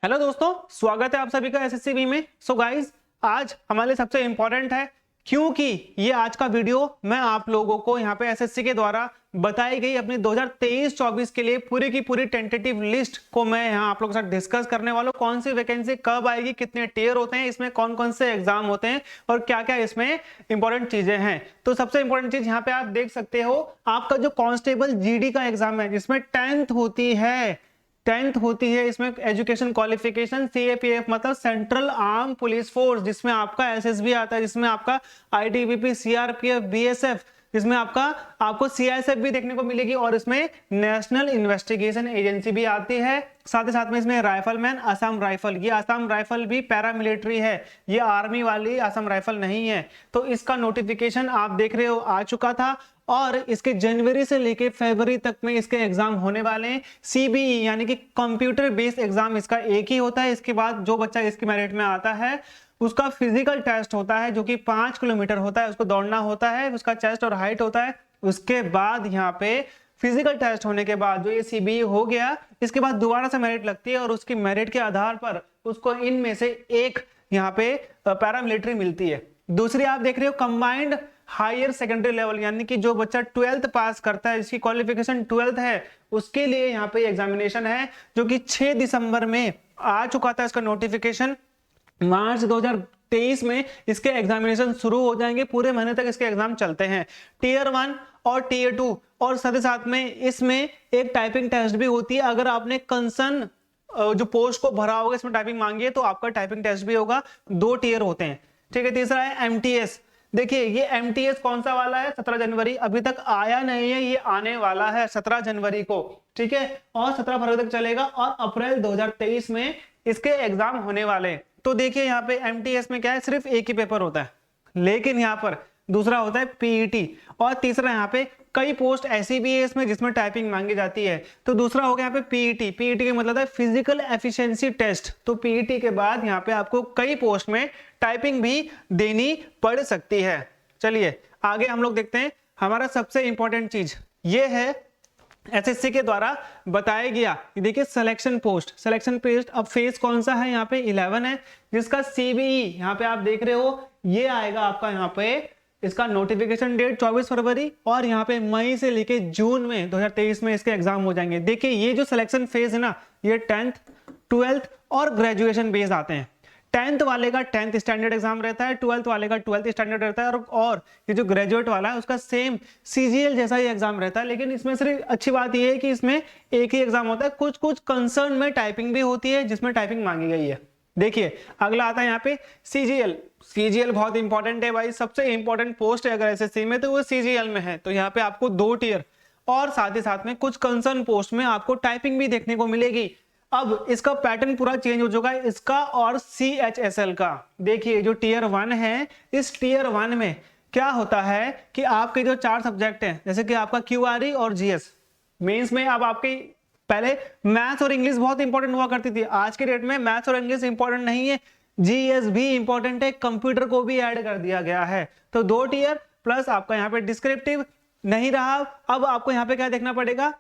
Hello दोस्तों, स्वागत है आप सभी का एसएससी में। सो गाइस, आज हमारे लिए सबसे इंपॉर्टेंट है क्योंकि ये आज का वीडियो मैं आप लोगों को यहाँ पे एसएससी के द्वारा बताई गई अपनी 2023-24 के लिए पूरी की पूरी टेंटेटिव लिस्ट को मैं यहाँ आप लोगों के साथ डिस्कस करने वाला हूँ। कौन सी वैकेंसी कब आएगी, कितने टियर होते हैं, इसमें कौन कौन से एग्जाम होते हैं और क्या क्या इसमें इंपॉर्टेंट चीजें हैं। तो सबसे इंपॉर्टेंट चीज यहाँ पे आप देख सकते हो, आपका जो कांस्टेबल जीडी का एग्जाम है जिसमें 10th होती है इसमें एजुकेशन क्वालिफिकेशन सीएपीएफ मतलब सेंट्रल आर्म पुलिस फोर्स, जिसमें आपका एसएसबी आता है, जिसमें आपका आईटीबीपी, सीआरपीएफ, बीएसएफ, जिसमें आपको सीआईएसएफ भी देखने को मिलेगी और इसमें नेशनल इन्वेस्टिगेशन एजेंसी भी आती है। साथ ही साथ में इसमें राइफलमैन असम राइफल, ये असम राइफल भी पैरामिलिट्री है, ये आर्मी वाली असम राइफल नहीं है। तो इसका नोटिफिकेशन आप देख रहे हो आ चुका था और इसके जनवरी से लेके फरवरी तक में इसके एग्जाम होने वाले हैं। सीबीई यानी कि कंप्यूटर बेस्ड एग्जाम इसका एक ही होता है। इसके बाद जो बच्चा इसकी मेरिट में आता है उसका फिजिकल टेस्ट होता है जो कि 5 किलोमीटर होता है, उसको दौड़ना होता है, उसका चेस्ट और हाइट होता है। उसके बाद यहाँ पे फिजिकल टेस्ट होने के बाद जो ये सीबीई हो गया, इसके बाद दोबारा से मेरिट लगती है और उसकी मेरिट के आधार पर उसको इनमें से एक यहाँ पे पैरामिलिट्री मिलती है। दूसरी आप देख रहे हो कंबाइंड हायर सेकेंडरी लेवल, यानी कि जो बच्चा 12th पास करता है, जिसकी क्वालिफिकेशन 12th है, उसके लिए यहाँ पे एग्जामिनेशन है जो कि 6 दिसंबर में आ चुका था। इसका नोटिफिकेशन मार्च 2023 में इसके एग्जामिनेशन शुरू हो जाएंगे, पूरे महीने तक इसके एग्जाम चलते हैं। टियर 1 और टियर 2 और साथ ही साथ में इसमें एक टाइपिंग टेस्ट भी होती है। अगर आपने कंसर्न जो पोस्ट को भरा होगा इसमें टाइपिंग मांगी है तो आपका टाइपिंग टेस्ट भी होगा। 2 टियर होते हैं, ठीक है। तीसरा है एमटीएस। देखिए ये एमटीएस कौन सा वाला है, 17 जनवरी, अभी तक आया नहीं है, ये आने वाला है 17 जनवरी को, ठीक है, और 17 फरवरी तक चलेगा और अप्रैल 2023 में इसके एग्जाम होने वाले हैं। तो देखिए यहाँ पे एमटीएस में क्या है, सिर्फ एक ही पेपर होता है, लेकिन यहाँ पर दूसरा होता है पीईटी और तीसरा यहाँ पे कई पोस्ट ऐसी भी है इसमें जिसमें टाइपिंग मांगी जाती है। तो दूसरा हो गया यहाँ पे पीईटी। पीईटी का मतलब है फिजिकल एफिशिएंसी टेस्ट। तो पीईटी के बाद यहाँ पे आपको कई पोस्ट में टाइपिंग भी देनी पड़ सकती है। चलिए आगे हम लोग देखते हैं। हमारा सबसे इंपॉर्टेंट चीज ये है एसएससी के द्वारा बताया गया, देखिए सिलेक्शन पोस्ट। अब फेज कौन सा है, यहाँ पे 11 है, जिसका सीबीई यहाँ पे आप देख रहे हो, ये आएगा आपका यहाँ पे इसका नोटिफिकेशन डेट 24 फरवरी और यहाँ पे मई से लेके जून में 2023 में इसके एग्जाम हो जाएंगे। देखिए ये जो सिलेक्शन फेज है ना, ये 10th, 12th और ग्रेजुएशन बेस्ड आते हैं। 10th वाले का 10th स्टैंडर्ड एग्जाम रहता है, 12th वाले का 12th स्टैंडर्ड रहता है और ये जो ग्रेजुएट वाला है उसका सेम सीजीएल जैसा ही एग्जाम रहता है। लेकिन इसमें सिर्फ अच्छी बात ये है कि इसमें एक ही एग्जाम होता है, कुछ कुछ कंसर्न में टाइपिंग भी होती है जिसमें टाइपिंग मांगी गई है। देखिए अगला आता है यहाँ पे सीजीएल बहुत इंपॉर्टेंट है भाई, सबसे इंपॉर्टेंट पोस्ट है अगर एसएससी में तो वो सीजीएल में है। तो यहाँ पे आपको 2 टियर और साथ ही साथ में कुछ कंसर्न पोस्ट में आपको टाइपिंग भी देखने को मिलेगी। अब इसका पैटर्न पूरा चेंज हो चुका है, इसका और सीएचएसएल का। देखिए जो टियर 1 है, इस टियर 1 में क्या होता है कि आपके जो 4 सब्जेक्ट हैं, जैसे कि आपका क्यूआरई और जीएस, मेंस में अब आपके पहले मैथ्स और इंग्लिश बहुत इंपॉर्टेंट हुआ करती थी, आज के डेट में मैथ्स और इंग्लिश इंपॉर्टेंट नहीं है, जीएस भी इंपॉर्टेंट है, कंप्यूटर को भी ऐड कर दिया गया है। तो 2 टियर प्लस आपका यहाँ पे डिस्क्रिप्टिव नहीं रहा। अब आपको यहाँ पे क्या देखना पड़ेगा,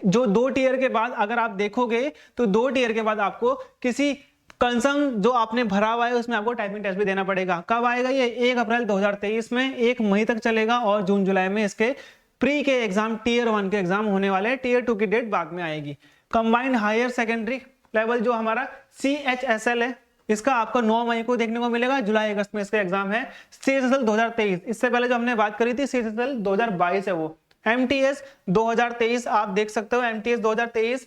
जो 2 टियर के बाद अगर आप देखोगे तो 2 टियर के बाद आपको किसी कंसर्न जो आपने भरा हुआ है उसमें आपको टाइपिंग टेस्ट भी देना पड़ेगा। कब आएगा ये, 1 अप्रैल 2023 में, 1 मई तक चलेगा और जून जुलाई में इसके प्री के एग्जाम टियर 1 के एग्जाम होने वाले हैं। टियर 2 की डेट बाद में आएगी। कंबाइंड हायर सेकेंडरी लेवल जो हमारा सीएचएसएल है, इसका आपको 9 मई को देखने को मिलेगा, जुलाई अगस्त में इसका एग्जाम है। सीएचएसएल 2023, इससे पहले जो हमने बात करी थी सीएचएसएल 2022 है वो। एमटीएस 2023 आप देख सकते हो, एमटीएस 2023।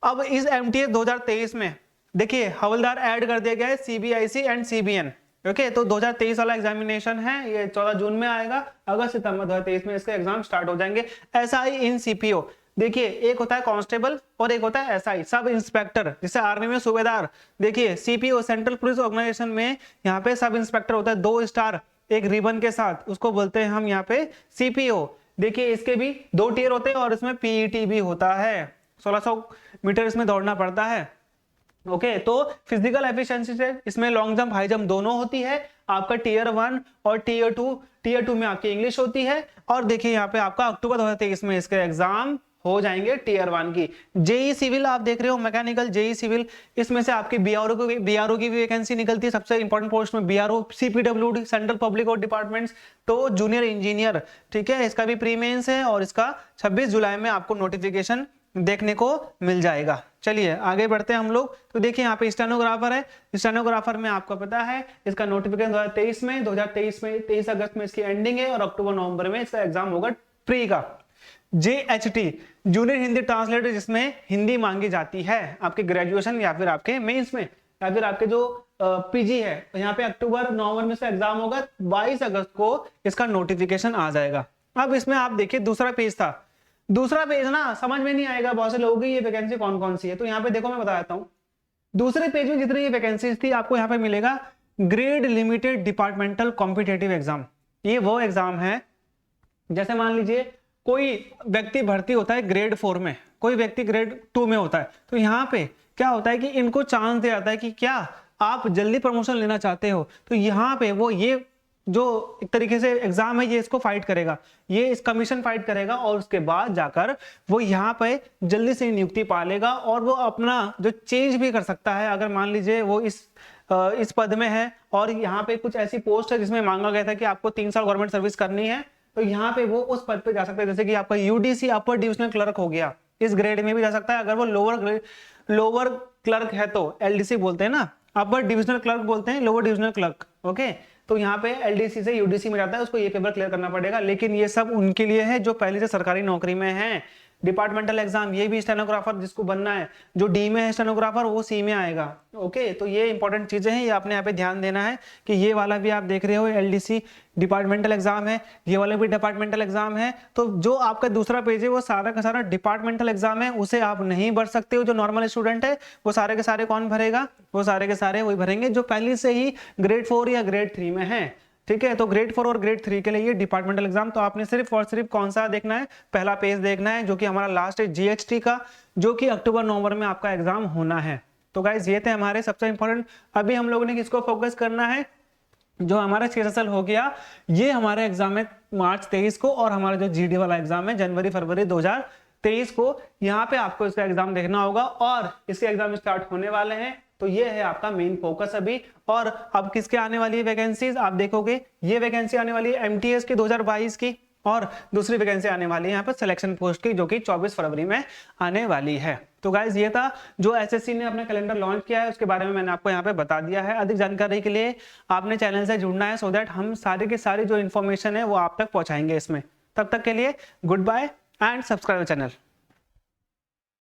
अब इस एमटीएस 2023 में देखिए हवलदार ऐड कर दिया गया है, सीबीआईसी एंड सीबीएन। ओके, तो 2023 वाला एग्जामिनेशन है, ये 14 जून में आएगा, अगस्त सितंबर 2023 में इसके एग्जाम स्टार्ट हो जाएंगे। एसआई इन सीपीओ, देखिए एक होता है कांस्टेबल और एक होता है एसआई सब इंस्पेक्टर, जिसे आर्मी में सूबेदार। देखिए सीपीओ सेंट्रल पुलिस ऑर्गेनाइजेशन में यहाँ पे सब इंस्पेक्टर होता है, 2 स्टार एक रिबन के साथ, उसको बोलते हैं हम यहाँ पे सीपीओ। देखिए इसके भी 2 टियर होते हैं और इसमें पीईटी भी होता है, 1600 मीटर इसमें दौड़ना पड़ता है। ओके, तो फिजिकल एफिशिएंसी से इसमें लॉन्ग जंप हाई जंप दोनों होती है। आपका टियर 1 और टियर 2 में आपकी इंग्लिश होती है। और देखिए यहाँ पे आपका अक्टूबर 2023 में इसके एग्जाम हो जाएंगे टीयर 1 की। जेई सिविल आप देख रहे हो, मैकेनिकल जेई सिविल, इसमें से आपकी बीआरओ की भी वैकेंसी निकलती है। सबसे इंपॉर्टेंट पोस्ट में बीआरओ, सीपीडब्ल्यूडी सेंट्रल पब्लिक और डिपार्टमेंट्स, तो जूनियर इंजीनियर, ठीक है, इसका भी प्री मेंस है और इसका 26 जुलाई में आपको नोटिफिकेशन देखने को मिल जाएगा। चलिए आगे बढ़ते हैं हम लोग। तो देखिए यहाँ पे स्टेनोग्राफर है, स्टेनोग्राफर में आपको पता है इसका नोटिफिकेशन 2023 में 23 अगस्त में इसकी एंडिंग है और अक्टूबर नवंबर में इसका एग्जाम होगा प्री का। JHT जूनियर हिंदी ट्रांसलेटर, जिसमें हिंदी मांगी जाती है आपके ग्रेजुएशन या फिर आपके मेंस में या फिर आपके जो पीजी है, तो यहाँ पे अक्टूबर नवंबर में इसका एग्जाम होगा। 22 अगस्त को इसका नोटिफिकेशन आ जाएगा। अब इसमें आप देखिए दूसरा पेज था, दूसरा पेज ना समझ में नहीं आएगा बहुत से लोगों की, ये वैकेंसी कौन कौन सी है। तो यहाँ पे देखो मैं बता देता हूँ, दूसरे पेज में जितनी ये वैकेंसीज थी आपको यहाँ पे मिलेगा grade limited departmental competitive exam. ये वो एग्जाम है, जैसे मान लीजिए कोई व्यक्ति भर्ती होता है ग्रेड 4 में, कोई व्यक्ति ग्रेड 2 में होता है, तो यहाँ पे क्या होता है कि इनको चांस दिया जाता है कि क्या आप जल्दी प्रमोशन लेना चाहते हो, तो यहाँ पे वो ये जो एक तरीके से एग्जाम है ये इसको फाइट करेगा, ये इस कमीशन फाइट करेगा और उसके बाद जाकर वो यहाँ पे जल्दी से नियुक्ति पा लेगा और वो अपना जो चेंज भी कर सकता है। अगर मान लीजिए वो इस पद में है और यहाँ पे कुछ ऐसी पोस्ट है जिसमें मांगा गया था कि आपको 3 साल गवर्नमेंट सर्विस करनी है, तो यहाँ पे वो उस पद पे जा सकते हैं। जैसे कि आपका यूडीसी अपर डिविजनल क्लर्क हो गया, इस ग्रेड में भी जा सकता है। अगर वो लोअर क्लर्क है तो एलडीसी बोलते हैं ना, अपर डिविजनल क्लर्क बोलते हैं लोअर डिविजनल क्लर्क, ओके। तो यहाँ पे एलडीसी से यूडीसी में जाता है, उसको ये पेपर क्लियर करना पड़ेगा। लेकिन ये सब उनके लिए है जो पहले से सरकारी नौकरी में है। डिपार्टमेंटल एग्जाम, ये भी स्टेनोग्राफर जिसको बनना है, जो डी में है स्टेनोग्राफर वो सी में आएगा, ओके। तो ये इंपॉर्टेंट चीजें हैं, ये आपने यहाँ पे ध्यान देना है कि ये वाला भी आप देख रहे हो एलडीसी डिपार्टमेंटल एग्जाम है, ये वाला भी डिपार्टमेंटल एग्जाम है। तो जो आपका दूसरा पेज है वो सारा का सारा डिपार्टमेंटल एग्जाम है, उसे आप नहीं भर सकते हो। जो नॉर्मल स्टूडेंट है वो सारे के सारे कौन भरेगा, वो सारे के सारे वही भरेंगे जो पहले से ही ग्रेड 4 या ग्रेड 3 में है, ठीक है। तो ग्रेड 4 और ग्रेड 3 के लिए ये डिपार्टमेंटल एग्जाम, तो आपने सिर्फ और सिर्फ कौन सा देखना है, पहला पेज देखना है जो कि हमारा लास्ट है जीएचटी का, जो कि अक्टूबर नवंबर में आपका एग्जाम होना है। तो गाइज ये थे हमारे सबसे इंपॉर्टेंट। अभी हम लोगों ने किसको फोकस करना है, जो हमारा 6 हो गया, ये हमारा एग्जाम है मार्च 23 को, और हमारा जो जीडी वाला एग्जाम है जनवरी फरवरी 2023 को। यहाँ पे आपको इसका एग्जाम देखना होगा और इसके एग्जाम स्टार्ट होने वाले हैं। तो ये है आपका मेन फोकस अभी। और अब किसके आने वाली है वैकेंसीज, आप देखोगे ये वैकेंसी आने वाली है एमटीएस की 2022 की, और दूसरी वैकेंसी आने वाली है यहाँ पर सिलेक्शन पोस्ट की, जो कि 24 फरवरी में आने वाली है। तो गाइज ये था जो एसएससी ने अपना कैलेंडर लॉन्च किया है, उसके बारे में मैंने आपको यहाँ पे बता दिया है। अधिक जानकारी के लिए आपने चैनल से जुड़ना है, सो दैट हम सारी की सारी जो इन्फॉर्मेशन है वो आप तक पहुंचाएंगे इसमें। तब तक के लिए goodbye and subscribe channel.